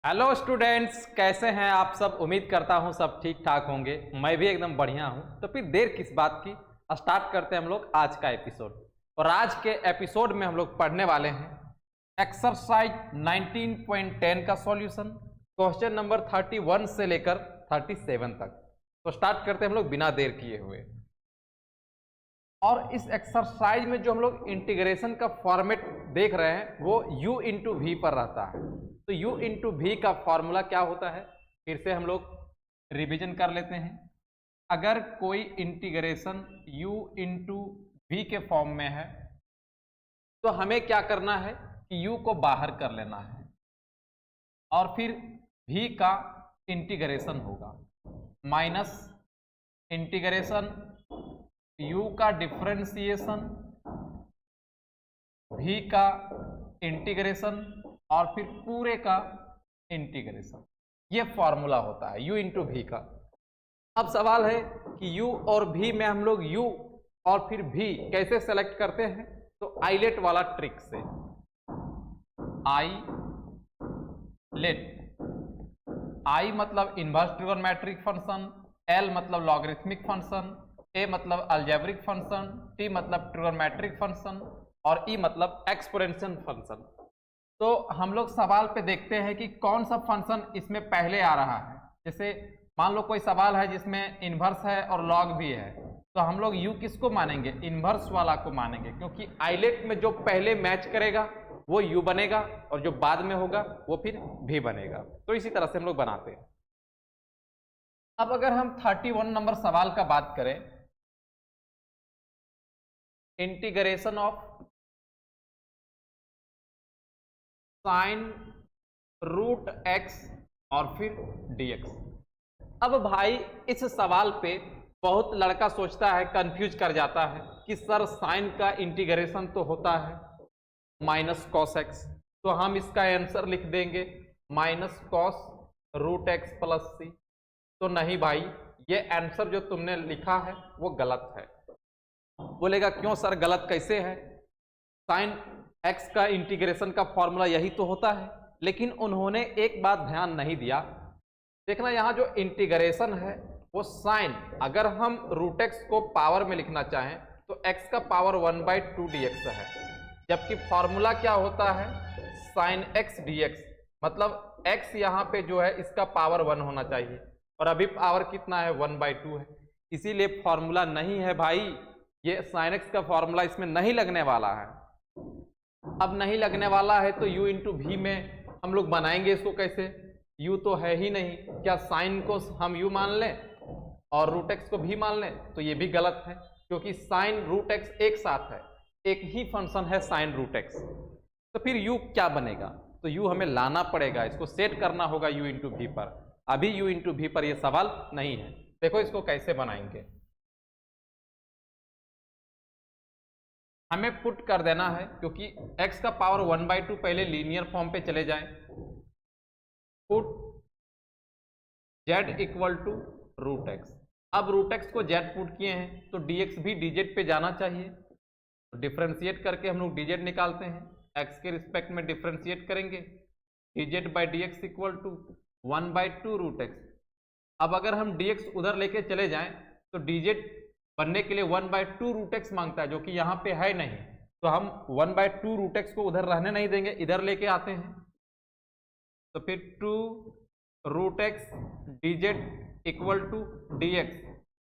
Hello students, कैसे हैं आप सब। उम्मीद करता हूं सब ठीक ठाक होंगे। मैं भी एकदम बढ़िया हूं। तो फिर देर किस बात की, स्टार्ट करते हैं हम लोग आज का एपिसोड। और आज के एपिसोड में हम लोग पढ़ने वाले हैं एक्सरसाइज 19.10 का सॉल्यूशन, क्वेश्चन नंबर 31 से लेकर 37 तक। तो स्टार्ट करते हैं हम लोग बिना देर किए हुए। और इस एक्सरसाइज में जो हम लोग इंटीग्रेशन का फॉर्मेट देख रहे हैं वो u इंटू वी पर रहता है। तो u इंटू वी का फॉर्मूला क्या होता है, फिर से हम लोग रिवीजन कर लेते हैं। अगर कोई इंटीग्रेशन u इंटू वी के फॉर्म में है तो हमें क्या करना है कि u को बाहर कर लेना है और फिर v का इंटीग्रेशन होगा माइनस इंटीग्रेशन u का डिफरेंशिएशन, v का इंटीग्रेशन और फिर पूरे का इंटीग्रेशन। ये फॉर्मूला होता है u इंटू वी का। अब सवाल है कि u और v में हम लोग u और फिर v कैसे सेलेक्ट करते हैं। तो आइलेट वाला ट्रिक से, आई मतलब इनवर्स ट्रिगोनोमेट्रिक फंक्शन, l मतलब लॉगरिथमिक फंक्शन, a मतलब अलजेब्रिक फंक्शन, t मतलब ट्रिगोनोमेट्रिक फंक्शन और e मतलब एक्सपोनेंशियल फंक्शन। तो हम लोग सवाल पे देखते हैं कि कौन सा फंक्शन इसमें पहले आ रहा है। जैसे मान लो कोई सवाल है जिसमें इन्वर्स है और लॉग भी है, तो हम लोग u किसको मानेंगे, इन्वर्स वाला को मानेंगे, क्योंकि आइलेट में जो पहले मैच करेगा वो u बनेगा और जो बाद में होगा वो फिर v बनेगा। तो इसी तरह से हम लोग बनाते हैं। अब अगर हम 31 नंबर सवाल का बात करें, integration of sine root x और फिर dx। अब भाई इस सवाल पे बहुत लड़का सोचता है, कंफ्यूज कर जाता है कि सर साइन का इंटीग्रेशन तो होता है माइनस कॉस एक्स, तो हम इसका आंसर लिख देंगे minus cos root x plus c. तो नहीं भाई, ये आंसर जो तुमने लिखा है वो गलत है। बोलेगा क्यों सर, गलत कैसे है, साइन एक्स का इंटीग्रेशन का फॉर्मूला यही तो होता है। लेकिन उन्होंने एक बात ध्यान नहीं दिया। देखना यहाँ जो इंटीग्रेशन है वो साइन, अगर हम रूट एक्स को पावर में लिखना चाहें तो x का पावर 1/2 dx है, जबकि फॉर्मूला क्या होता है साइन x dx, मतलब x यहाँ पे जो है इसका पावर 1 होना चाहिए और अभी पावर कितना है 1/2 है, इसीलिए फॉर्मूला नहीं है भाई। ये साइन x का फॉर्मूला इसमें नहीं लगने वाला है। अब नहीं लगने वाला है तो u इंटू वी में हम लोग बनाएंगे इसको कैसे, u तो है ही नहीं, क्या साइन को हम u मान लें और रूट एक्स को भी मान लें, तो ये भी गलत है, क्योंकि साइन रूट एक्स एक साथ है, एक ही फंक्शन है साइन रूट एक्स। तो फिर u क्या बनेगा, तो u हमें लाना पड़ेगा, इसको सेट करना होगा u इंटू वी पर। अभी u इंटू वी पर यह सवाल नहीं है। देखो इसको कैसे बनाएंगे, हमें पुट कर देना है, क्योंकि x का पावर 1/2 पहले लीनियर फॉर्म पे चले जाएं। Put z equal to root x. अब रूट एक्स को z पुट किए हैं तो dx भी dz पे जाना चाहिए, तो डिफ्रेंशिएट करके हम लोग dz निकालते हैं, x के रिस्पेक्ट में डिफ्रेंशिएट करेंगे, dz by dx equal to 1/2 root x. अब अगर हम dx उधर लेके चले जाएं तो dz बनने के लिए 1/2 रूट एक्स मांगता है, जो कि यहाँ पे है नहीं, तो हम 1/2 रूट एक्स को उधर रहने नहीं देंगे, इधर लेके आते हैं। तो फिर 2 root x dz equal to dx।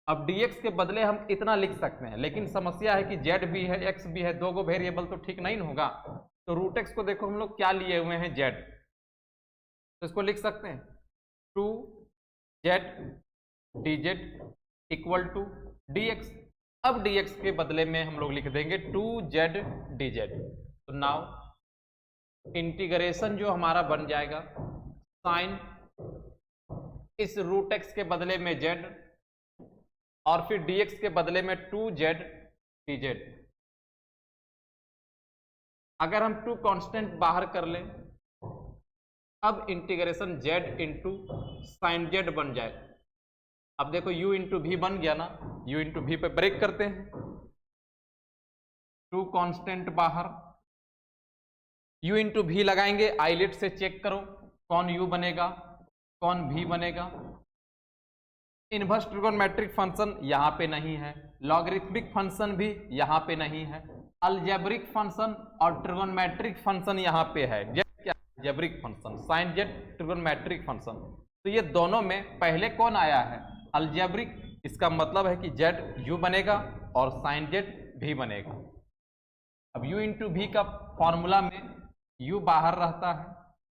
अब dx के बदले हम इतना लिख सकते हैं, लेकिन समस्या है कि z भी है x भी है, दो गो वेरिएबल तो ठीक नहीं होगा। तो रूट एक्स को देखो हम लोग क्या लिए हुए हैं z, तो इसको लिख सकते हैं 2z dz equal to dx। अब dx के बदले में हम लोग लिख देंगे 2z dz। तो नाउ इंटीग्रेशन जो हमारा बन जाएगा साइन इस रूट एक्स के बदले में z और फिर dx के बदले में 2z dz। अगर हम 2 कांस्टेंट बाहर कर लें, अब integration z into sine z बन जाए। अब देखो u इंटू वी बन गया ना, u इंटू वी पे ब्रेक करते हैं, 2 कांस्टेंट बाहर, u इंटू वी लगाएंगे, आइलेट से चेक करो कौन u बनेगा, कौन v बनेगा। इनवर्स ट्रिगोनोमेट्रिक फंक्शन यहाँ पे नहीं है, लॉगरिथमिक फंक्शन भी यहाँ पे नहीं है, अलजेब्रिक फंक्शन और ट्रिगोनोमेट्रिक फंक्शन यहाँ पे है। क्या algebraic function, sine z trigonometric function. तो ये दोनों में पहले कौन आया है, अलजेब्रिक। इसका मतलब है कि जेड u बनेगा और साइन जेड v बनेगा। अब u इंटू v का फॉर्मूला में u बाहर रहता है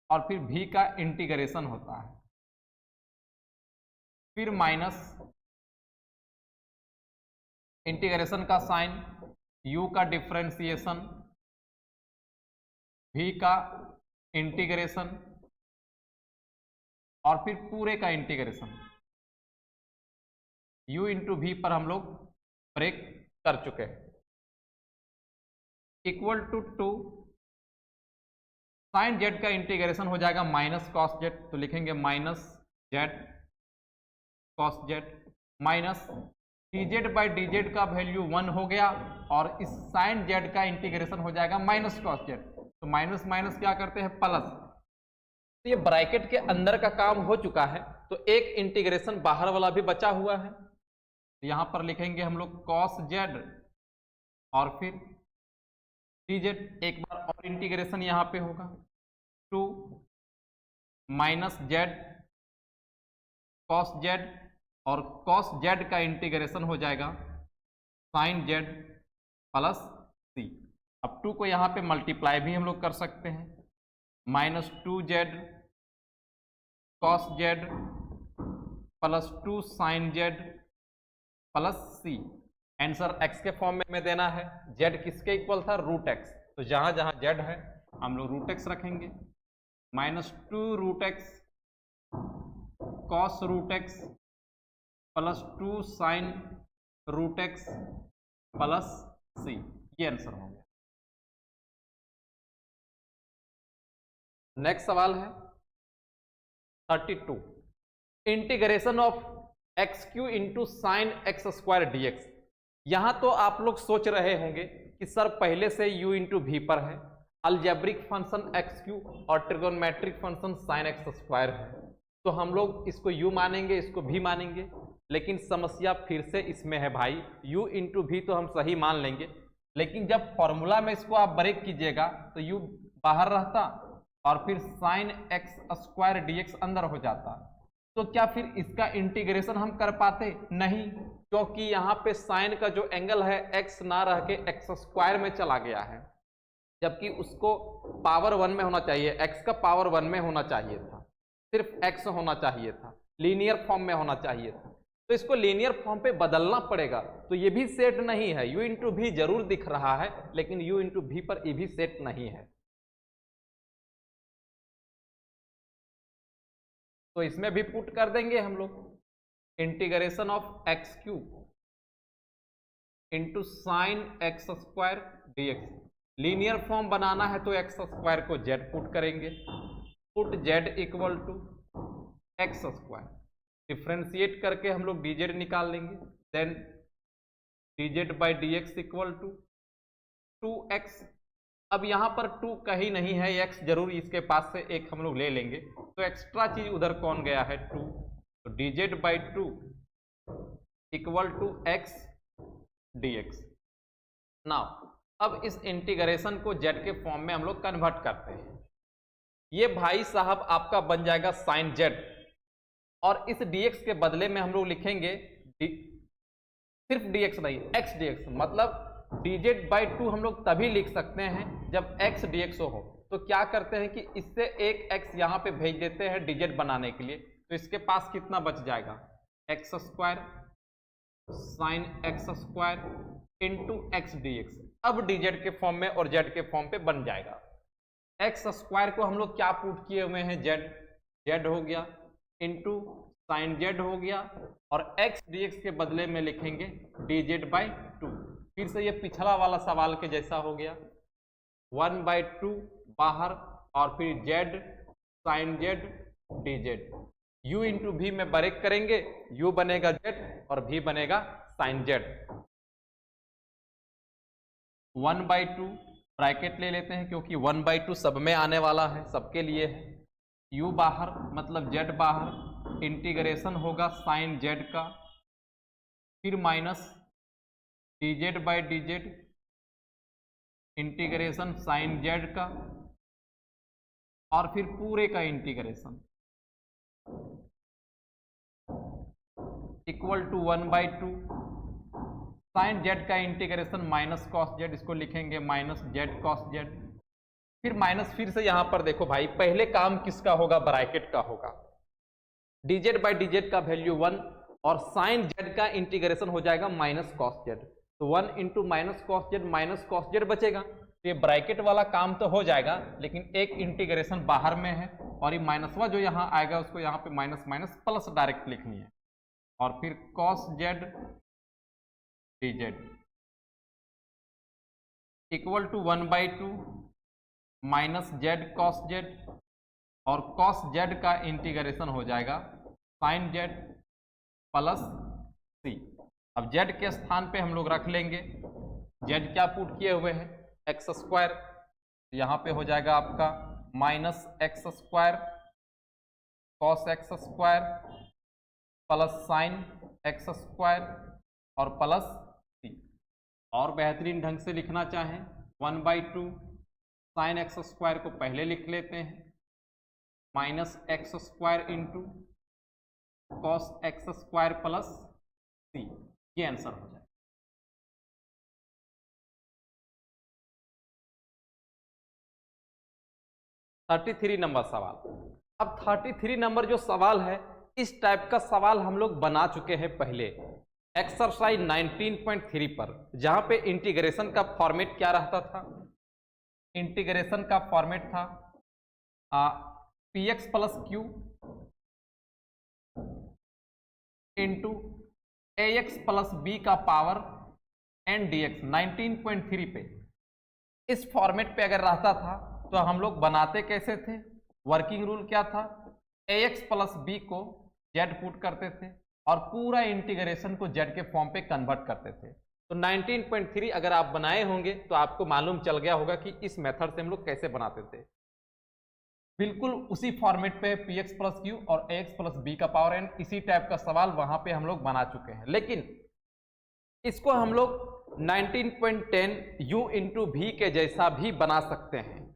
और फिर v का इंटीग्रेशन होता है, फिर माइनस इंटीग्रेशन का साइन, u का डिफरेंशिएशन, v का इंटीग्रेशन और फिर पूरे का इंटीग्रेशन। u इंटू v पर हम लोग ब्रेक कर चुके हैं। इक्वल टू 2 साइन जेड का इंटीग्रेशन हो जाएगा माइनस कॉस जेड, तो लिखेंगे minus Z cos Z minus D z by D Z का वैल्यू 1 हो गया और इस साइन जेड का इंटीग्रेशन हो जाएगा माइनस कॉस जेड। तो माइनस माइनस क्या करते हैं, प्लस। तो ये ब्रैकेट के अंदर का काम हो चुका है, तो एक इंटीग्रेशन बाहर वाला भी बचा हुआ है। यहां पर लिखेंगे हम लोग कॉस जेड और फिर डी जेड, एक बार और इंटीग्रेशन यहां पे होगा 2 माइनस जेड कॉस जेड और कॉस जेड का इंटीग्रेशन हो जाएगा साइन जेड प्लस सी। अब 2 को यहां पे मल्टीप्लाई भी हम लोग कर सकते हैं, minus 2 z cos z plus 2 sine z plus c. Answer x के फॉर्म में देना है। z किसके इक्वल था, रूट x, तो जहां जहां z है हम लोग रूट x रखेंगे। Minus 2 root x cos root x plus 2 sine root x plus c, ये आंसर हो गया। नेक्स्ट सवाल है 32, integration of x cube into sine x square d x. यहां तो आप लोग सोच रहे होंगे कि सर पहले से u इंटू वी पर है, अलजेब्रिक फंक्शन एक्स क्यू और trigonometric function sine x square है, तो हम लोग इसको u मानेंगे, इसको v मानेंगे। लेकिन समस्या फिर से इसमें है भाई, u इंटू वी तो हम सही मान लेंगे, लेकिन जब फॉर्मूला में इसको आप ब्रेक कीजिएगा तो u बाहर रहता और फिर sign x square d x अंदर हो जाता। तो क्या फिर इसका इंटीग्रेशन हम कर पाते, नहीं, क्योंकि यहाँ पे साइन का जो एंगल है x ना रह के एक्स स्क्वायर में चला गया है, जबकि उसको पावर 1 में होना चाहिए, x का पावर 1 में होना चाहिए था, सिर्फ x होना चाहिए था, लीनियर फॉर्म में होना चाहिए था। तो इसको लीनियर फॉर्म पे बदलना पड़ेगा, तो ये भी सेट नहीं है। u इंटू भी जरूर दिख रहा है, लेकिन u इंटू भी पर ये भी सेट नहीं है। तो इसमें भी पुट कर देंगे हम लोग, integration of x cube into sine x square d x. Linear form बनाना है तो एक्स स्क्वायर को जेड पुट करेंगे, put z equal to x square, differentiate करके हम लोग डी जेड निकाल लेंगे, then d z by d x equal to 2x। अब यहां पर 2 कहीं नहीं है, x जरूर इसके पास से एक हम लोग ले लेंगे, तो एक्स्ट्रा चीज उधर कौन गया है, 2, तो d z by 2 equal to x d x. Now अब इस इंटीग्रेशन को z के फॉर्म में हम लोग कन्वर्ट करते हैं। ये भाई साहब आपका बन जाएगा साइन z, और इस dx के बदले में हम लोग लिखेंगे सिर्फ dx नहीं, x dx, मतलब dz बाई 2 हम लोग तभी लिख सकते हैं जब x dx हो। तो क्या करते हैं कि इससे एक x यहाँ पे भेज देते हैं dz बनाने के लिए, तो इसके पास कितना बच जाएगा, x square sine x square into x d x. अब dz के फॉर्म में और z के फॉर्म पे बन जाएगा। एक्स स्क्वायर को हम लोग क्या पुट किए हुए हैं, z हो गया इंटू साइन z हो गया, और x dx के बदले में लिखेंगे dz बाई 2। फिर से ये पिछला वाला सवाल के जैसा हो गया, 1/2 बाहर और फिर z sine z dz। u into भी में ब्रेक करेंगे, u बनेगा z और v बनेगा साइन z। 1/2 ब्रैकेट ले लेते हैं क्योंकि 1/2 सब में आने वाला है, सबके लिए है, u बाहर मतलब z बाहर, इंटीग्रेशन होगा साइन z का, फिर minus dz by dz, integration sine z का, और फिर पूरे का integration equal to 1/2 sine z का इंटीग्रेशन माइनस कॉस z, इसको लिखेंगे माइनस z कॉस z, फिर माइनस, फिर से यहां पर देखो भाई पहले काम किसका होगा, ब्रैकेट का होगा, dz बाई dz का वैल्यू 1 और साइन z का इंटीग्रेशन हो जाएगा माइनस कॉस z, तो 1 इंटू माइनस कॉस z बचेगा। तो ये ब्रैकेट वाला काम तो हो जाएगा, लेकिन एक इंटीग्रेशन बाहर में है और ये माइनसवा जो यहाँ आएगा उसको यहाँ पे माइनस माइनस प्लस डायरेक्ट लिखनी है, और फिर cos z dz equal to 1/2 minus z cos z, और कॉस z का इंटीग्रेशन हो जाएगा साइन z प्लस c। अब z के स्थान पे हम लोग रख लेंगे, z क्या पुट किए हुए हैं, एक्स स्क्वायर, यहाँ पे हो जाएगा आपका minus x square cos x square plus sign x square और प्लस सी। और बेहतरीन ढंग से लिखना चाहें 1/2 साइन एक्स स्क्वायर को पहले लिख लेते हैं, minus x square into cos x square plus c, ये आंसर हो जाए। 33 नंबर सवाल। अब 33 नंबर जो सवाल है, इस टाइप का सवाल हम लोग बना चुके हैं पहले एक्सरसाइज 19.3 पर, जहां पे इंटीग्रेशन का फॉर्मेट क्या रहता था, इंटीग्रेशन का फॉर्मेट था px plus q into ax plus b का पावर एन dx। 19.3 पे इस फॉर्मेट पे अगर रहता था तो हम लोग बनाते कैसे थे, वर्किंग रूल क्या था, ax प्लस बी को z पुट करते थे और पूरा इंटीग्रेशन को z के फॉर्म पे कन्वर्ट करते थे। तो 19.3 अगर आप बनाए होंगे तो आपको मालूम चल गया होगा कि इस मेथड से हम लोग कैसे बनाते थे। बिल्कुल उसी फॉर्मेट पे px प्लस क्यू और ax प्लस बी का पावर एन, इसी टाइप का सवाल वहां पे हम लोग बना चुके हैं, लेकिन इसको हम लोग 19.10 u इंटू भी के जैसा भी बना सकते हैं।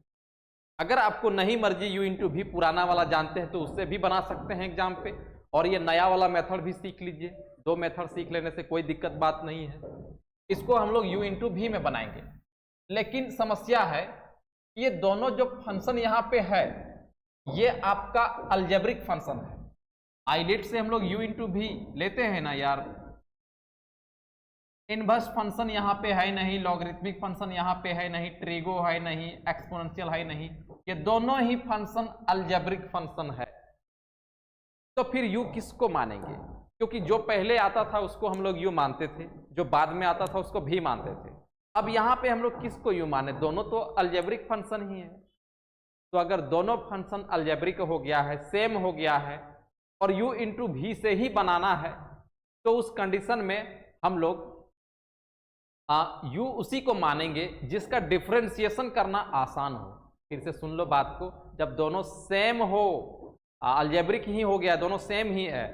अगर आपको नहीं मर्जी u इंटू भी पुराना वाला जानते हैं तो उससे भी बना सकते हैं एग्जाम पे, और ये नया वाला मेथड भी सीख लीजिए, दो मेथड सीख लेने से कोई दिक्कत बात नहीं है। इसको हम लोग u इंटू भी में बनाएंगे, लेकिन समस्या है ये दोनों जो फंक्शन यहाँ पे है ये आपका अलजेब्रिक फंक्शन है। आइलेट से हम लोग u इंटू भी लेते हैं ना यार, इनवर्स फंक्शन यहाँ पे है नहीं, लॉगरिथमिक फंक्शन यहाँ पे है नहीं, ट्रिगो है नहीं, एक्सपोनेंशियल है नहीं, ये दोनों ही फंक्शन अलजेब्रिक फंक्शन है। तो फिर u किसको मानेंगे, क्योंकि जो पहले आता था उसको हम लोग u मानते थे, जो बाद में आता था उसको भी मानते थे। अब यहाँ पे हम लोग किसको u माने, दोनों तो अलजेब्रिक फंक्शन ही है। तो अगर दोनों फंक्शन अलजेब्रिक हो गया है, सेम हो गया है, और u इंटू भी से ही बनाना है, तो उस कंडीशन में हम लोग u उसी को मानेंगे जिसका डिफरेंशिएशन करना आसान हो। फिर से सुन लो बात को, जब दोनों सेम हो, अलजेब्रिक ही हो गया, दोनों सेम ही है,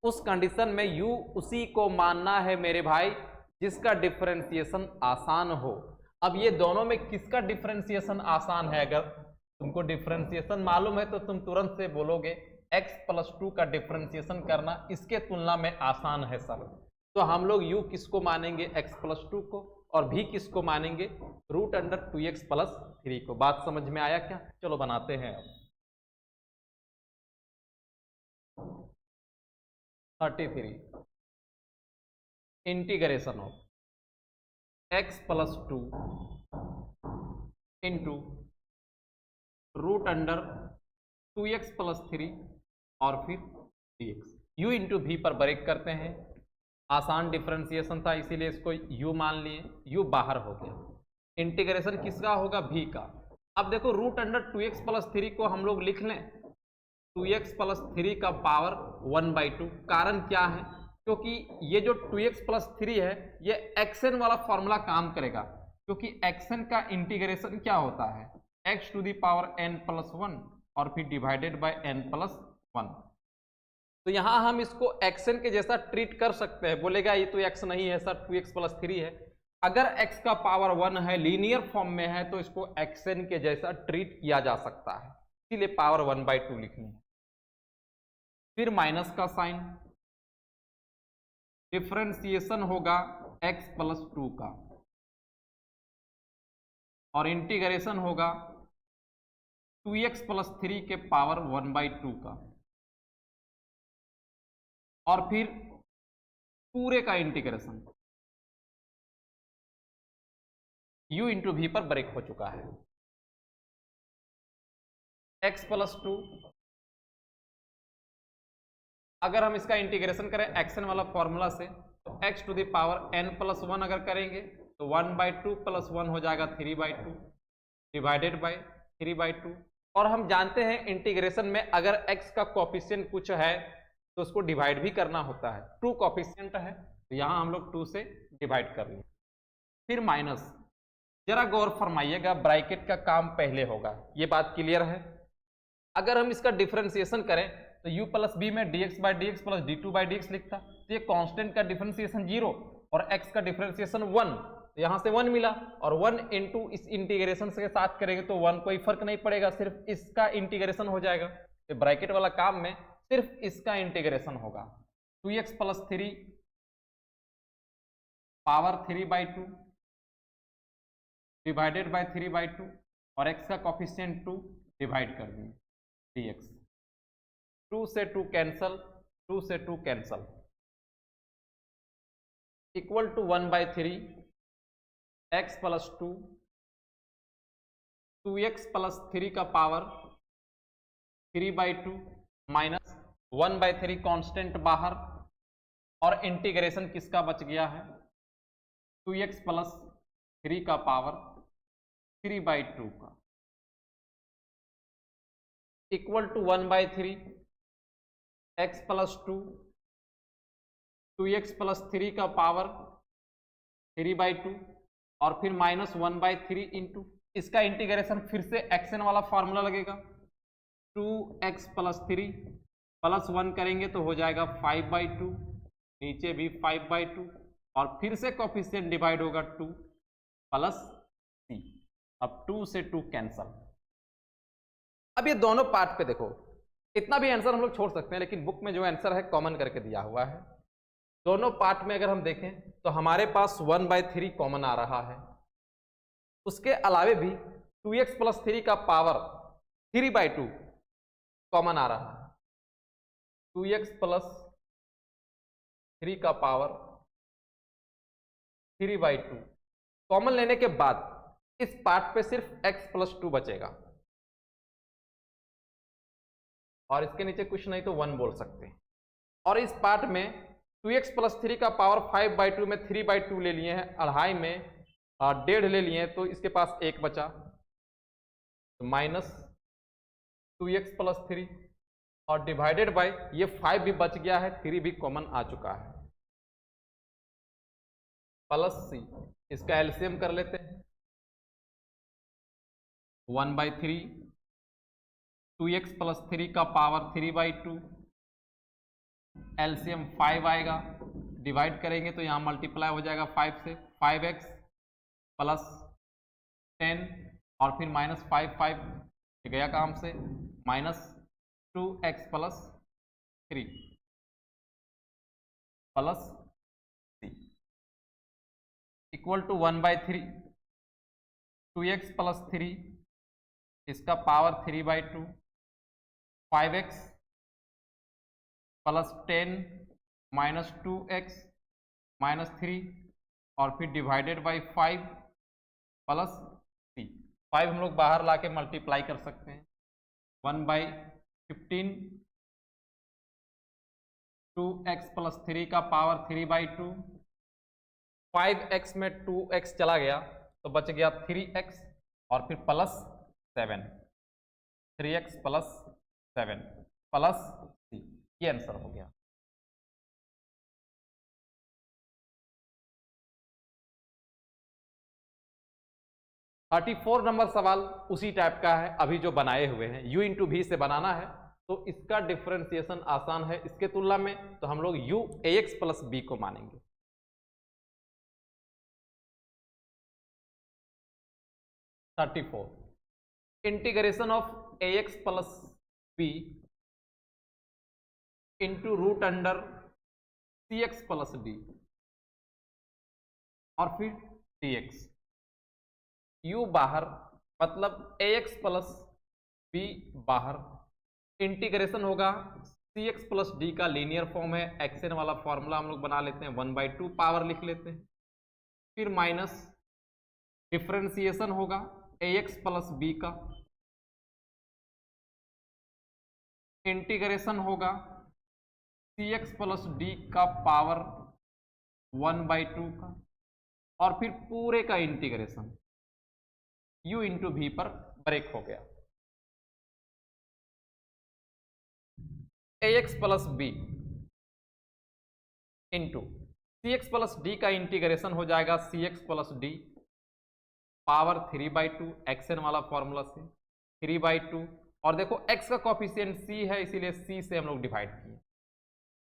उस कंडीशन में u उसी को मानना है मेरे भाई जिसका डिफरेंशिएशन आसान हो। अब ये दोनों में किसका डिफरेंशिएशन आसान है, अगर तुमको डिफरेंशिएशन मालूम है तो तुम तुरंत से बोलोगे x प्लस 2 का डिफरेंशिएशन करना इसके तुलना में आसान है सर। तो हम लोग u किसको मानेंगे, x प्लस 2 को, और v किसको मानेंगे, रूट अंडर 2x प्लस 3 को। बात समझ में आया क्या, चलो बनाते हैं अब। 33 integration of x plus 2 into root under 2x plus 3 और फिर dx। u इंटू भी पर ब्रेक करते हैं, आसान डिफरेंशिएशन था इसीलिए इसको u मान लिए, u बाहर हो गया। इंटीग्रेशन किसका होगा, v का। अब देखो रूट अंडर 2x प्लस 3 को हम लोग लिख लें 2x प्लस 3 का पावर 1/2। कारण क्या है, क्योंकि ये जो 2x प्लस 3 है ये xn वाला फॉर्मूला काम करेगा, क्योंकि xn का इंटीग्रेशन क्या होता है, x to the power n plus 1 और फिर डिवाइडेड बाय n+1। तो यहाँ हम इसको xn के जैसा ट्रीट कर सकते हैं। बोलेगा ये तो x नहीं है सर, 2x+3 है। अगर x का पावर 1 है, लीनियर फॉर्म में है, तो इसको xn के जैसा ट्रीट किया जा सकता है, इसीलिए पावर 1/2 लिखनी है। फिर माइनस का साइन, डिफरेंशिएशन होगा x+2 का और इंटीग्रेशन होगा 2x+3 के पावर 1/2 का, और फिर पूरे का इंटीग्रेशन u इंटू वी पर ब्रेक हो चुका है। x+2, अगर हम इसका इंटीग्रेशन करें xn वाला फॉर्मूला से, तो x to the power n+1 अगर करेंगे तो 1/2 + 1 हो जाएगा 3/2 डिवाइडेड बाय 3/2। और हम जानते हैं इंटीग्रेशन में अगर x का कोफिशिएंट कुछ है तो उसको डिवाइड भी करना होता है। 2 कोफिशिएंट है तो यहाँ हम लोग 2 से डिवाइड कर लेंगे। फिर माइनस, जरा गौर फरमाइएगा, ब्रैकेट का काम पहले होगा, ये बात क्लियर है। अगर हम इसका डिफरेंशिएशन करें तो u + b में dx/dx + d2/dx लिखता, तो ये कांस्टेंट का डिफरेंशिएशन 0 और x का डिफरेंशिएशन 1, तो यहाँ से 1 मिला, और 1 इंटू इस इंटीग्रेशन के साथ करेंगे तो 1 कोई फर्क नहीं पड़ेगा, सिर्फ इसका इंटीग्रेशन हो जाएगा। तो ब्रैकेट वाला काम में सिर्फ इसका इंटीग्रेशन होगा। 2x+3 पावर 3/2 डिवाइडेड बाय 3/2 और x का कोफिशिएंट 2 डिवाइड कर दिए dx। 2 से 2 कैंसल, 2 से 2 cancel, equal to 1/3 x+2 2x+3 का पावर 3/2 माइनस 1/3 कांस्टेंट बाहर, और इंटीग्रेशन किसका बच गया है 2x+3 का पावर 3/2 का, इक्वल टू 1/3 x+2 2x+3 का पावर 3/2 और फिर माइनस 1/3 इंटू इसका इंटीग्रेशन, फिर से xn वाला फॉर्मूला लगेगा, 2x+3 + 1 करेंगे तो हो जाएगा 5/2, नीचे भी 5/2 और फिर से कोफिशिएंट डिवाइड होगा 2 + c। अब 2 से 2 कैंसल। अब ये दोनों पार्ट पे देखो, इतना भी आंसर हम लोग छोड़ सकते हैं, लेकिन बुक में जो आंसर है कॉमन करके दिया हुआ है। दोनों पार्ट में अगर हम देखें तो हमारे पास 1/3 कॉमन आ रहा है, उसके अलावे भी 2x+3 का पावर 3/2 कॉमन आ रहा है। 2x+3 का पावर 3/2 कॉमन लेने के बाद इस पार्ट पे सिर्फ x+2 बचेगा, और इसके नीचे कुछ नहीं तो 1 बोल सकते हैं। और इस पार्ट में 2x+3 का पावर 5/2 में 3/2 ले लिए हैं, 2.5 में 1.5 ले लिए हैं, तो इसके पास 1 बचा, तो माइनस 2x+3 और डिवाइडेड बाय ये 5 भी बच गया है, 3 भी कॉमन आ चुका है, प्लस c। इसका एलसीएम कर लेते हैं, 1/3 2x+3 का पावर 3/2, एलसीएम 5 आएगा, डिवाइड करेंगे तो यहाँ मल्टीप्लाई हो जाएगा 5 से, 5x + 10 और फिर माइनस 5 गया काम से, minus 2x+3 plus c equal to 1/3 2x+3 इसका power 3/2 5x + 10 minus 2x minus 3 और फिर डिवाइडेड बाई 5 प्लस c। 5 हम लोग बाहर लाके मल्टीप्लाई कर सकते हैं, 1/15 2x+3 का पावर 3/2 5x में 2x चला गया तो बच गया 3x और फिर प्लस 7, 3x + 7 प्लस c। ये आंसर हो गया। 34 नंबर सवाल उसी टाइप का है, अभी जो बनाए हुए हैं, u इंटू भी से बनाना है, तो इसका डिफरेंशिएशन आसान है इसके तुलना में, तो हम लोग u ax प्लस b को मानेंगे। Integration of ax plus b into root under cx plus d और फिर dx, u बाहर मतलब ax प्लस b बाहर, इंटीग्रेशन होगा cx प्लस d का लीनियर फॉर्म है, xn वाला फॉर्मूला हम लोग बना लेते हैं, 1/2 पावर लिख लेते हैं, फिर माइनस डिफरेंशिएशन होगा ax प्लस b का, इंटीग्रेशन होगा cx प्लस d का पावर 1/2 का, और फिर पूरे का इंटीग्रेशन u इंटू भी पर ब्रेक हो गया। ax plus b into cx plus d का इंटीग्रेशन हो जाएगा cx plus d power 3/2, xn वाला फॉर्मूला से 3/2, और देखो x का कॉफिशिएंट c है इसीलिए c से हम लोग डिवाइड किए,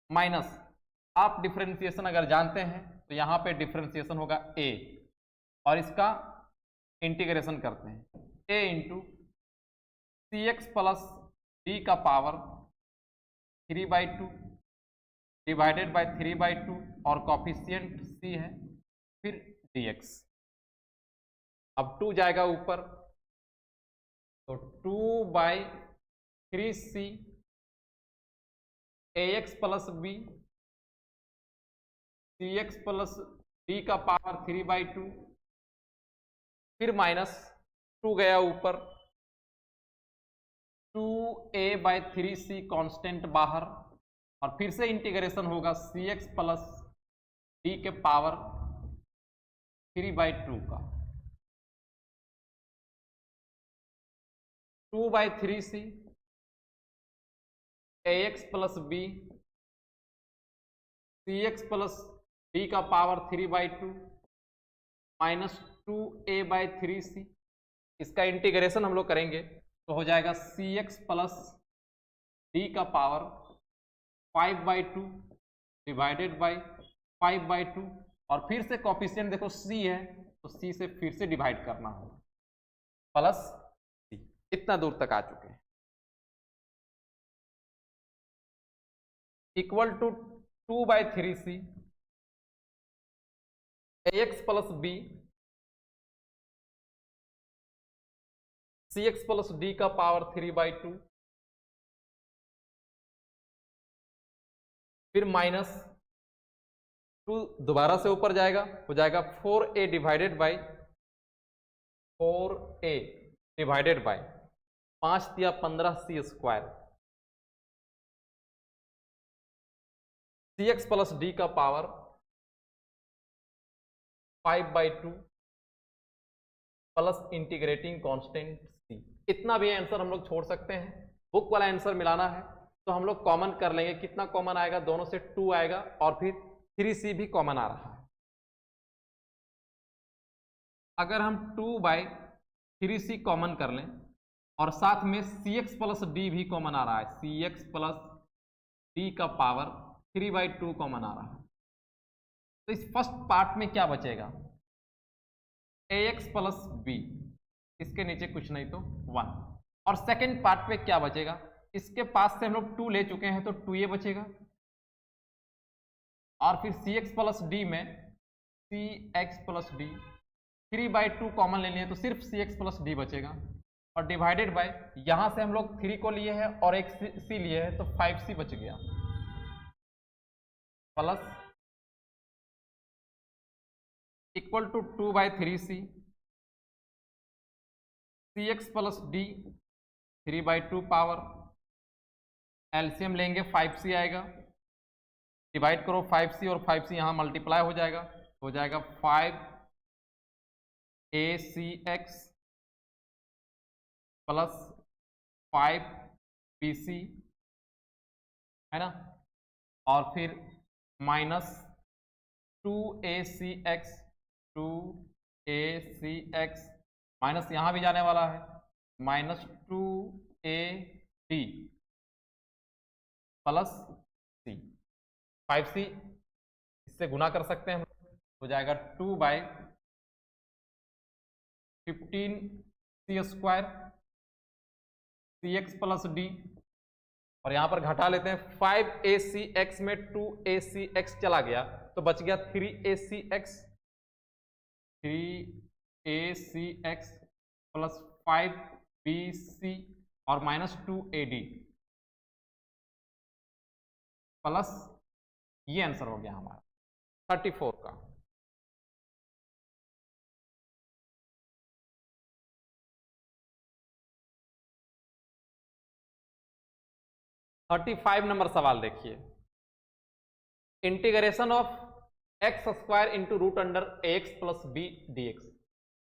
माइनस आप डिफरेंशिएशन अगर जानते हैं तो यहाँ पे डिफरेंशिएशन होगा a, और इसका इंटीग्रेशन करते हैं a into cx plus d का पावर 3/2 डिवाइडेड बाय 3/2 और कॉफिशिएंट c है, फिर dx, अब 2 जाएगा ऊपर तो 2/3c ax plus b cx plus d का पावर 3/2, फिर माइनस 2 गया ऊपर, 2a/3c कांस्टेंट बाहर, और फिर से इंटीग्रेशन होगा cx प्लस d के पावर 3/2 का, 2/3c ax plus b cx plus d का पावर 3/2 माइनस 2a/3c, इसका इंटीग्रेशन हम लोग करेंगे तो हो जाएगा cx प्लस d का पावर 5/2 डिवाइडेड बाई 5/2, और फिर से कॉफिशिएंट देखो c है तो c से फिर से डिवाइड करना होगा, प्लस c, इतना दूर तक आ चुके हैं, equal to 2/3c ax plus b cx plus d का पावर 3/2, फिर माइनस 2 दोबारा से ऊपर जाएगा, हो जाएगा 4a divided by 4a divided by 5 दिया 15c square, cx plus d का power 5/2 plus integrating constant c, इतना भी आंसर हम लोग छोड़ सकते हैं, बुक वाला आंसर मिलाना है तो हम लोग कॉमन कर लेंगे, कितना कॉमन आएगा, दोनों से 2 आएगा, और फिर 3c भी कॉमन आ रहा है, अगर हम 2/3c कॉमन कर लें और साथ में cx प्लस d भी कॉमन आ रहा है, cx प्लस d का पावर 3/2 कॉमन आ रहा है, तो इस फर्स्ट पार्ट में क्या बचेगा, ax प्लस b, इसके नीचे कुछ नहीं तो 1, और सेकेंड पार्ट में क्या बचेगा, इसके पास से हम लोग 2 ले चुके हैं तो 2a बचेगा, और फिर cx प्लस d में cx प्लस d 3/2 कॉमन ले लिए तो सिर्फ cx प्लस d बचेगा, और डिवाइडेड बाय यहां से हम लोग 3 को लिए हैं और एक c लिए हैं तो 5c बच गया, plus equal to 2/3c cx plus d 3/2 power, LCM लेंगे 5c आएगा, डिवाइड करो 5c और 5c यहाँ मल्टीप्लाई हो जाएगा 5acx प्लस 5bc है ना, और फिर माइनस 2acx माइनस यहाँ भी जाने वाला है, -2AD प्लस C, 5C इससे गुना कर सकते हैं हम, हो जाएगा 2/15C² CX प्लस D, और यहां पर घटा लेते हैं, 5ACX में 2ACX चला गया तो बच गया 3ACX प्लस 5BC और -2AD प्लस, ये आंसर हो गया हमारा 34 का। $35 नंबर सवाल देखिए, integration of x² into root under ax plus b dx।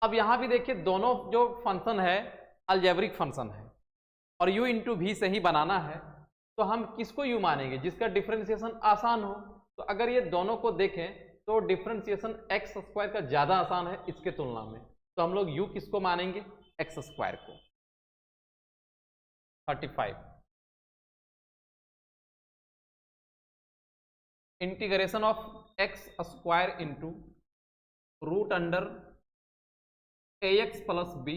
अब यहां भी देखिए दोनों जो फंक्शन है अलजेब्रिक फंक्शन है और u इंटू भी से ही बनाना है, तो हम किसको u मानेंगे, जिसका डिफरेंशिएशन आसान हो। तो अगर ये दोनों को देखें तो डिफरेंशिएशन x² का ज्यादा आसान है इसके तुलना में, तो हम लोग u किसको मानेंगे, x² को। 35 integration of x² into root under ax plus b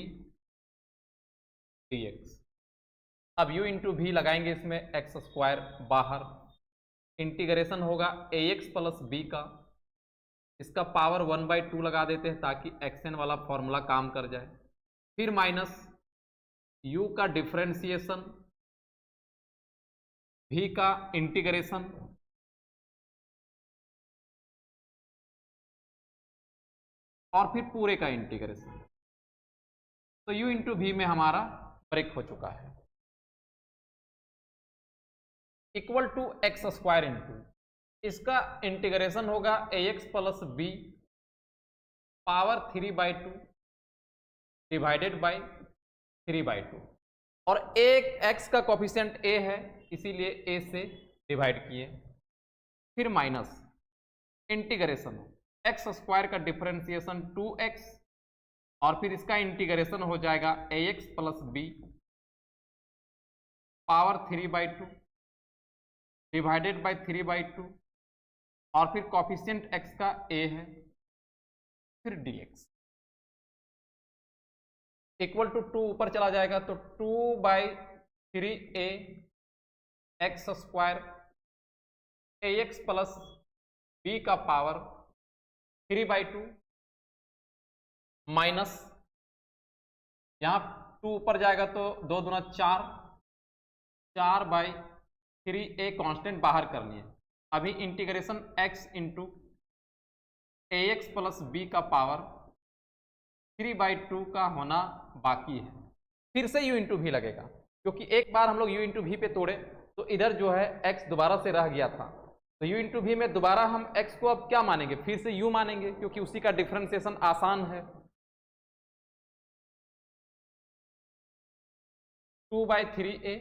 dx। अब u इंटू भी लगाएंगे इसमें, x² बाहर, इंटीग्रेशन होगा ax प्लस b का, इसका पावर 1/2 लगा देते हैं ताकि xn वाला फॉर्मूला काम कर जाए, फिर माइनस u का डिफरेंशिएशन, v का इंटीग्रेशन, और फिर पूरे का इंटीग्रेशन। तो u इंटू भी में हमारा ब्रेक हो चुका है, इक्वल टू x² इंटू, इसका इंटीग्रेशन होगा ax plus b power 3/2 divided by 3/2, और एक x का कोफिशिएंट a है इसीलिए a से डिवाइड किए, फिर माइनस इंटीग्रेशन x² का डिफरेंशिएशन 2x, और फिर इसका इंटीग्रेशन हो जाएगा ax plus b power 3/2 divided by 3/2, और फिर कोफिशिएंट x का a है, फिर dx इक्वल टू 2 ऊपर चला जाएगा तो 2/3a x² ax plus b का पावर 3/2 माइनस, यहां 2 ऊपर जाएगा तो 2 दूना 4, 4/3a कांस्टेंट बाहर करनी है। अभी integration x into ax plus b का पावर 3/2 का होना बाकी है, फिर से u इंटू भी लगेगा, क्योंकि एक बार हम लोग u इंटू भी पे तोड़े तो इधर जो है x दोबारा से रह गया था, तो u इंटू भी में दोबारा हम x को अब क्या मानेंगे, फिर से u मानेंगे, क्योंकि उसी का डिफरेंशिएशन आसान है। 2/3a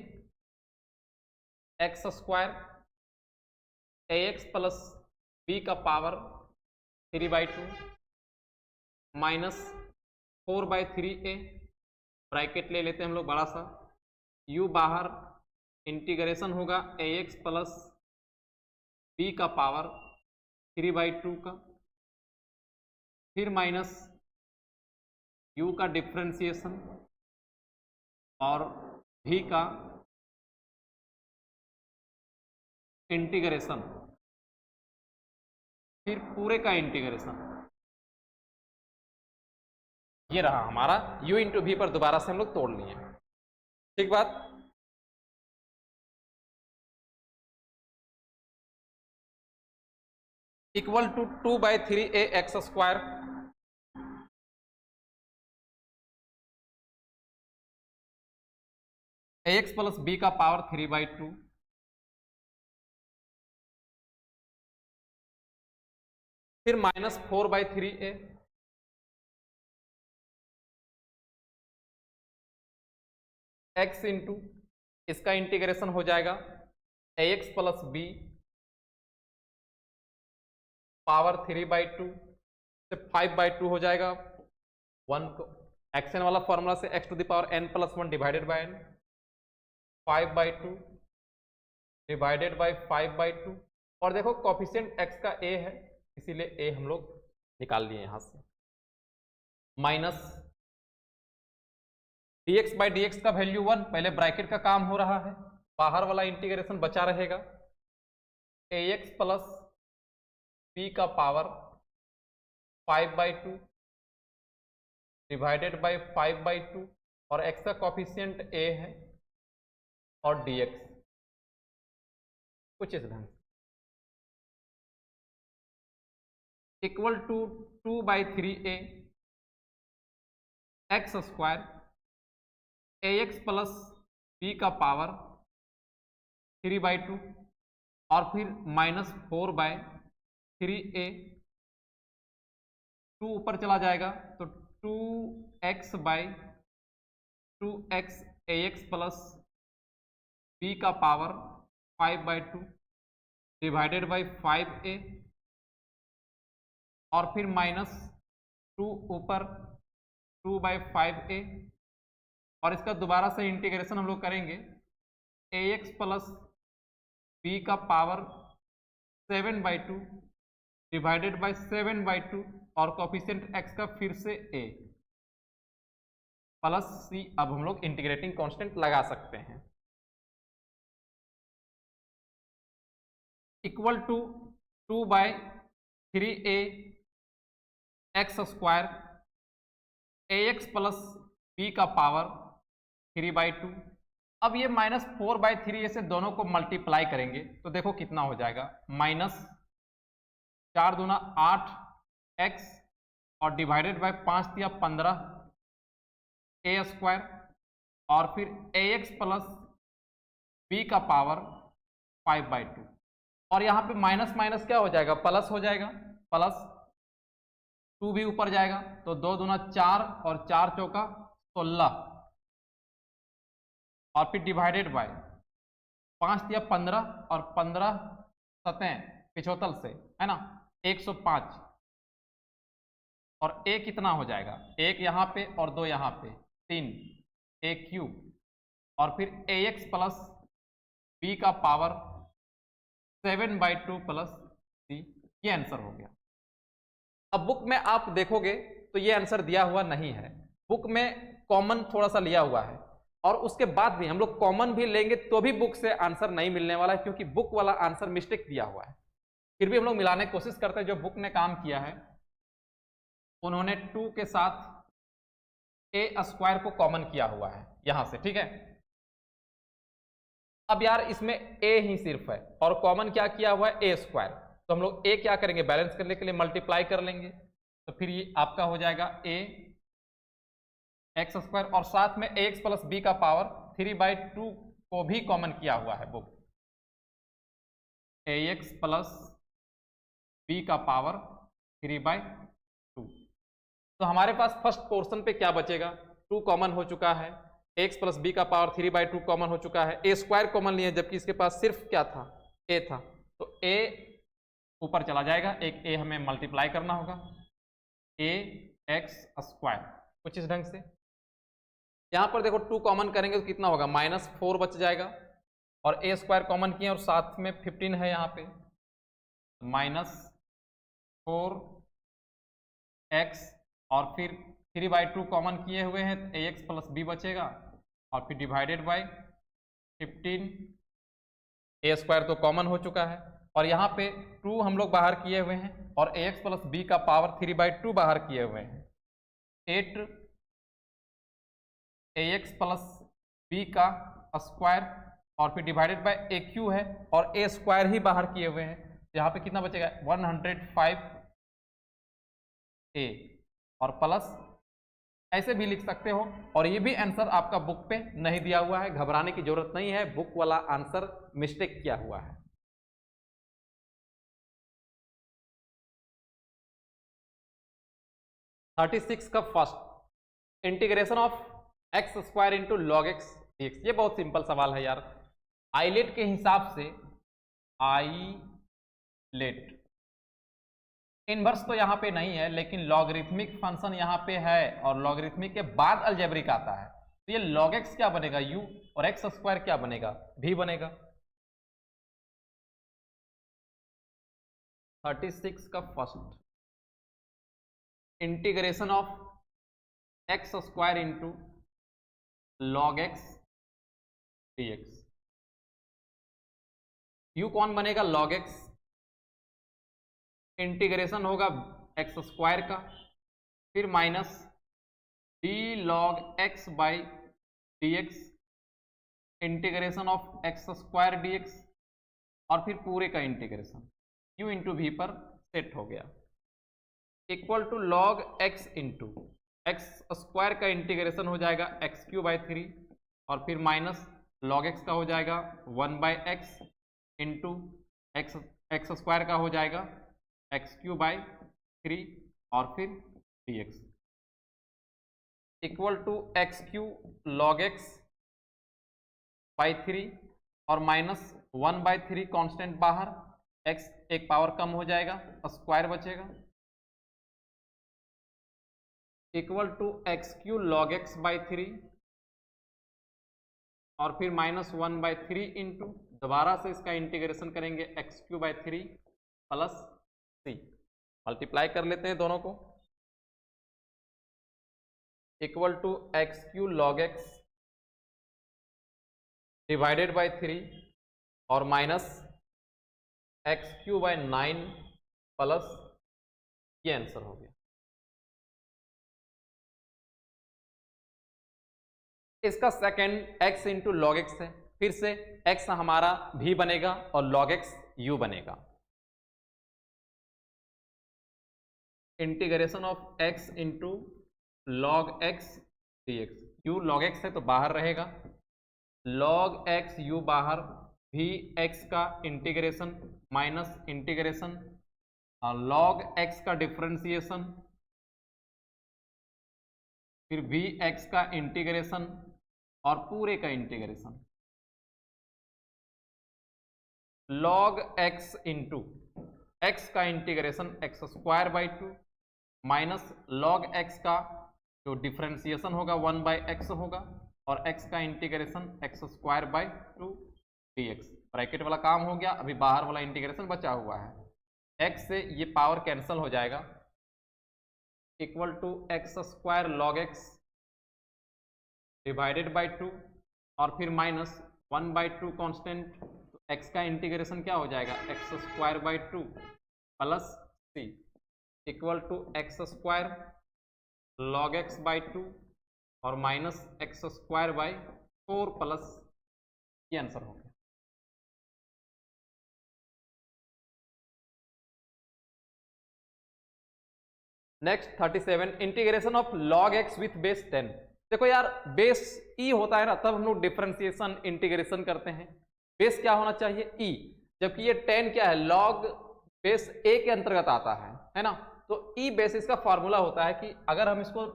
x² ax plus b का पावर 3/2 माइनस 4/3a, ब्रैकेट ले लेते हैं हम लोग बड़ा सा, u बाहर, इंटीग्रेशन होगा ax प्लस b का पावर 3/2 का, फिर माइनस u का डिफरेंशिएशन और v का इंटीग्रेशन, फिर पूरे का इंटीग्रेशन। ये रहा हमारा u इंटू भी पर दोबारा से हम लोग तोड़ लिए, ठीक बात। Equal to 2/3a x² ax plus b का पावर 3/2 फिर माइनस 4/3a x इंटू, इसका इंटीग्रेशन हो जाएगा ax प्लस b पावर 3/2 से 5/2 हो जाएगा, 1 को एक्स एन वाला फॉर्मूला से x to the power n plus 1 divided by n, 5/2 divided by 5/2। और देखो कोफिशिएंट x का a है, इसीलिए a हम लोग निकाल लिए यहां से, माइनस dx बाई dx का वैल्यू 1, पहले ब्रैकेट का काम हो रहा है, बाहर वाला इंटीग्रेशन बचा रहेगा, ax प्लस b का पावर 5/2 डिवाइडेड बाई 5/2, और x का कोफिशिएंट a है, और dx कुछ इस ढंग से equal to 2/3a x square ax plus b का पावर 3/2, और फिर माइनस 4/3a, 2 ऊपर चला जाएगा तो 2x by 2x ax plus b का पावर 5/2 डिवाइडेड बाई 5a, और फिर माइनस 2 ऊपर 2/5a, और इसका दोबारा से इंटीग्रेशन हम लोग करेंगे, ax प्लस b का पावर 7/2 डिवाइडेड बाई 7/2, और कोफिशिएंट x का फिर से a प्लस c। अब हम लोग इंटीग्रेटिंग कांस्टेंट लगा सकते हैं, equal to 2/3a x square ax plus b का पावर 3/2। अब ये माइनस 4/3 से दोनों को मल्टीप्लाई करेंगे तो देखो कितना हो जाएगा, माइनस 4 दूना 8x, और डिवाइडेड बाय 5 दिया 15 a स्क्वायर, और फिर ax प्लस b का पावर 5/2, और यहाँ पे माइनस माइनस क्या हो जाएगा, प्लस हो जाएगा, प्लस 2 भी ऊपर जाएगा तो 2 दूना 4 और 4 चौका 16, और फिर डिवाइडेड बाय 5 दिया 15 और 15 सतें 75 से, है ना, 105, और a कितना हो जाएगा, 1 यहाँ पे और 2 यहाँ पे, 3 a क्यूब, और फिर ax प्लस b का पावर 7/2 प्लस c, ये आंसर हो गया। अब बुक में आप देखोगे तो ये आंसर दिया हुआ नहीं है, बुक में कॉमन थोड़ा सा लिया हुआ है, और उसके बाद भी हम लोग कॉमन भी लेंगे तो भी बुक से आंसर नहीं मिलने वाला है, क्योंकि बुक वाला आंसर मिस्टेक दिया हुआ है। फिर भी हम लोग मिलाने की कोशिश करते हैं, जो बुक ने काम किया है उन्होंने 2 के साथ a स्क्वायर को कॉमन किया हुआ है यहां से, ठीक है। अब यार इसमें a ही सिर्फ है और कॉमन क्या किया हुआ है, a स्क्वायर, तो हम लोग a क्या करेंगे, बैलेंस करने के लिए मल्टीप्लाई कर लेंगे, तो फिर ये आपका हो जाएगा a एक्स स्क्वायर, और साथ में ax प्लस b का पावर 3/2 को भी कॉमन किया हुआ है बुक, ax प्लस b का पावर 3/2। तो हमारे पास फर्स्ट पोर्शन पे क्या बचेगा, 2 कॉमन हो चुका है, x प्लस b का पावर 3/2 कॉमन हो चुका है, a स्क्वायर कॉमन लिए जबकि इसके पास सिर्फ क्या था, a था, तो a ऊपर चला जाएगा, एक a हमें मल्टीप्लाई करना होगा, a एक्स स्क्वायर, कुछ इस ढंग से। यहाँ पर देखो 2 कॉमन करेंगे तो कितना होगा, -4 बच जाएगा, और a स्क्वायर कॉमन किए और साथ में 15 है यहाँ पे, -4x, और फिर 3/2 कॉमन किए हुए हैं तो ax प्लस b बचेगा, और फिर डिवाइडेड बाय 15, a स्क्वायर तो कॉमन हो चुका है, और यहाँ पे 2 हम लोग बाहर किए हुए हैं, और ax प्लस b का पावर 3/2 बाहर किए हुए हैं, 8 ax प्लस b का स्क्वायर, और फिर डिवाइडेड बाय a क्यू है, और a स्क्वायर ही बाहर किए हुए हैं, तो यहाँ पे कितना बचेगा, 105a, और प्लस ऐसे भी लिख सकते हो, और ये भी आंसर आपका बुक पे नहीं दिया हुआ है, घबराने की जरूरत नहीं है, बुक वाला आंसर मिस्टेक किया हुआ है। थर्टी सिक्स का first, integration of x square into log x dx, ये बहुत सिंपल सवाल है यार। आईलेट के हिसाब से, आईलेट इनवर्स तो यहाँ पे नहीं है, लेकिन लॉगरिथमिक फंक्शन यहाँ पे है और लॉगरिथमिक के बाद अलजेब्रिक आता है, तो ये log x क्या बनेगा u और x स्क्वायर क्या बनेगा v बनेगा। 36 का first, integration of x square into log x dx। u कौन बनेगा log x, इंटीग्रेशन होगा x स्क्वायर का, फिर minus d log x by dx, integration of x square dx, और फिर पूरे का इंटीग्रेशन u इंटू वी पर सेट हो गया, equal to log x into x square का इंटीग्रेशन हो जाएगा एक्स क्यू बाई 3, और फिर माइनस log x का हो जाएगा 1 by x into x square का हो जाएगा एक्स क्यू बाई 3 और फिर dx, equal to x cube log x by 3 और माइनस 1 बाई 3 कॉन्स्टेंट बाहर, x एक पावर कम हो जाएगा, स्क्वायर बचेगा, equal to x cube log x by 3 और फिर माइनस 1 बाई 3 इंटू दोबारा से इसका इंटीग्रेशन करेंगे x cube by 3 plus c, multiply कर लेते हैं दोनों को, equal to x cube log x divided by 3 और minus x cube by 9 plus, ये आंसर हो गया। इसका second x into log x है, फिर से x हमारा v बनेगा और log x u बनेगा, integration of x into log x dx, u log x है तो बाहर रहेगा, log x u बाहर, v x का integration minus integration log x का डिफरेंशिएशन, फिर v x का इंटीग्रेशन और पूरे का integration, log x into x का integration x square by 2 minus log x का जो डिफरेंशिएशन होगा 1 बाई एक्स होगा और x का integration x square by 2 dx। Bracket वाला काम हो गया, अभी बाहर वाला इंटीग्रेशन बचा हुआ है, x से ये पावर कैंसिल हो जाएगा, equal to x square log x divided by 2 और फिर माइनस 1 बाई 2 कॉन्स्टेंट, तो x का इंटीग्रेशन क्या हो जाएगा x square by 2 plus c, equal to x square log x by 2 और minus x square by 4 plus, ये आंसर हो गया। Next 37, integration of log x with base 10। देखो यार, बेस e होता है ना, तब हम लोग डिफरेंशिएशन इंटीग्रेशन करते हैं, बेस क्या होना चाहिए e, जबकि ये 10 क्या है log बेस a के अंतर्गत आता है ना, तो e बेस इसका फॉर्मूला होता है कि अगर हम इसको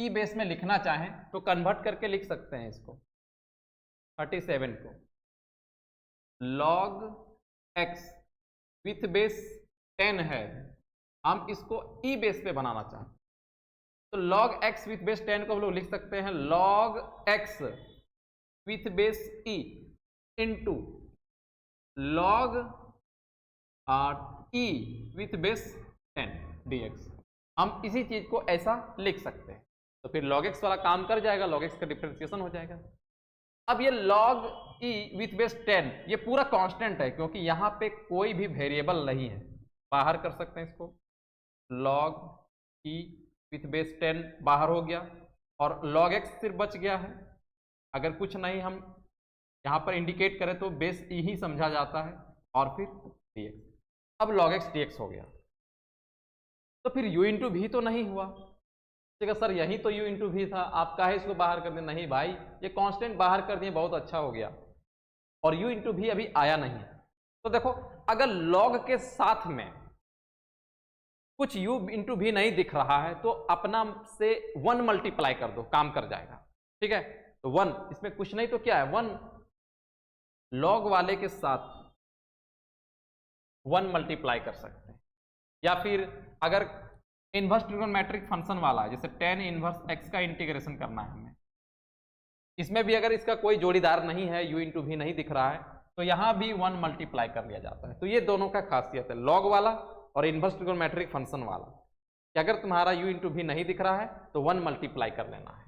e बेस में लिखना चाहें तो कन्वर्ट करके लिख सकते हैं इसको, 37 को log x विथ बेस 10 है, हम इसको e बेस पे बनाना चाहें तो log x विथ बेस 10 को हम लोग लिख सकते हैं log x with base e into log e with base 10 dx। हम इसी चीज को ऐसा लिख सकते हैं, तो फिर log x वाला काम कर जाएगा, log x का डिफरेंशिएशन हो जाएगा। अब ये log e विथ बेस 10 ये पूरा कांस्टेंट है, क्योंकि यहाँ पे कोई भी वेरिएबल नहीं है, बाहर कर सकते हैं इसको, log e विथ बेस 10 बाहर हो गया और log x सिर्फ बच गया है। अगर कुछ नहीं हम यहाँ पर इंडिकेट करें तो बेस e ही समझा जाता है और फिर dx। अब log x dx हो गया, तो फिर u इंटू वी तो नहीं हुआ, ठीक है सर यही तो u इंटू वी था, आप काहे इसको बाहर कर दें, नहीं भाई ये कांस्टेंट बाहर कर दिए, बहुत अच्छा हो गया, और u इंटू वी अभी आया नहीं। तो देखो अगर log के साथ में कुछ u इंटू वी नहीं दिख रहा है तो अपना से 1 मल्टीप्लाई कर दो, काम कर जाएगा, ठीक है। तो 1 इसमें कुछ नहीं तो क्या है 1, log वाले के साथ 1 मल्टीप्लाई कर सकते हैं, या फिर अगर इनवर्स ट्रिगोनोमेट्रिक फंक्शन वाला है, जैसे tan इनवर्स x का इंटीग्रेशन करना है हमें, इसमें भी अगर इसका कोई जोड़ीदार नहीं है, u इंटू भी नहीं दिख रहा है, तो यहां भी 1 मल्टीप्लाई कर लिया जाता है। तो ये दोनों का खासियत है, लॉग वाला और इनवर्स ट्रिगोनोमेट्रिक फंक्शन वाला, कि अगर तुम्हारा u इंटू भी नहीं दिख रहा है तो 1 मल्टीप्लाई कर लेना है।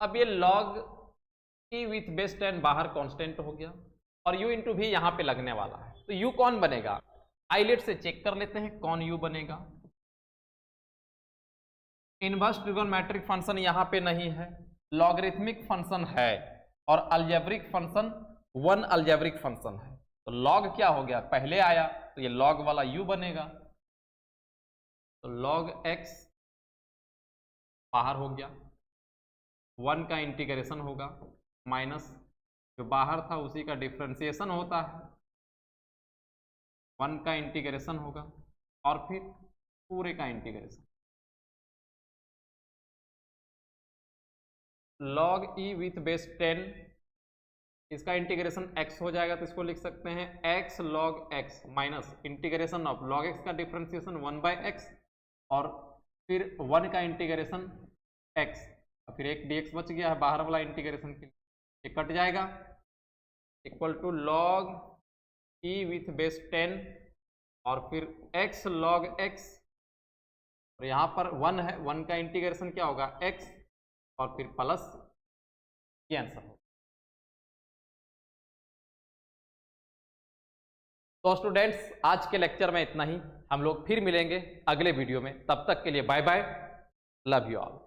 अब ये log e विथ बेस 10 बाहर कांस्टेंट हो गया और u इंटू भी यहां पे लगने वाला है, तो u कौन बनेगा, आइलेट से चेक कर लेते हैं कौन u बनेगा। इनवर्स ट्रिगोनोमेट्रिक फंक्शन यहां पे नहीं है, लॉगरिथमिक फंक्शन है और अलजेब्रिक फंक्शन 1 अलजेब्रिक फंक्शन है, तो log क्या हो गया, पहले आया तो ये log वाला u बनेगा, तो log x बाहर हो गया, 1 का इंटीग्रेशन होगा माइनस जो बाहर था उसी का डिफ्रेंसिएशन होता है, 1 का इंटीग्रेशन होगा और फिर पूरे का integration, log e with base 10, इसका इंटीग्रेशन x हो जाएगा, तो इसको लिख सकते हैं x log x minus integration of log x का डिफ्रेंसिएशन 1/x और फिर 1 का इंटीग्रेशन x, और फिर एक dx बच गया है बाहर वाला इंटीग्रेशन के लिए, ये कट जाएगा, equal to log e with base 10 और फिर x log x, और यहाँ पर 1 है, 1 का इंटीग्रेशन क्या होगा x और फिर प्लस, ये आंसर होगा। तो स्टूडेंट्स आज के लेक्चर में इतना ही, हम लोग फिर मिलेंगे अगले वीडियो में, तब तक के लिए bye bye, love you all.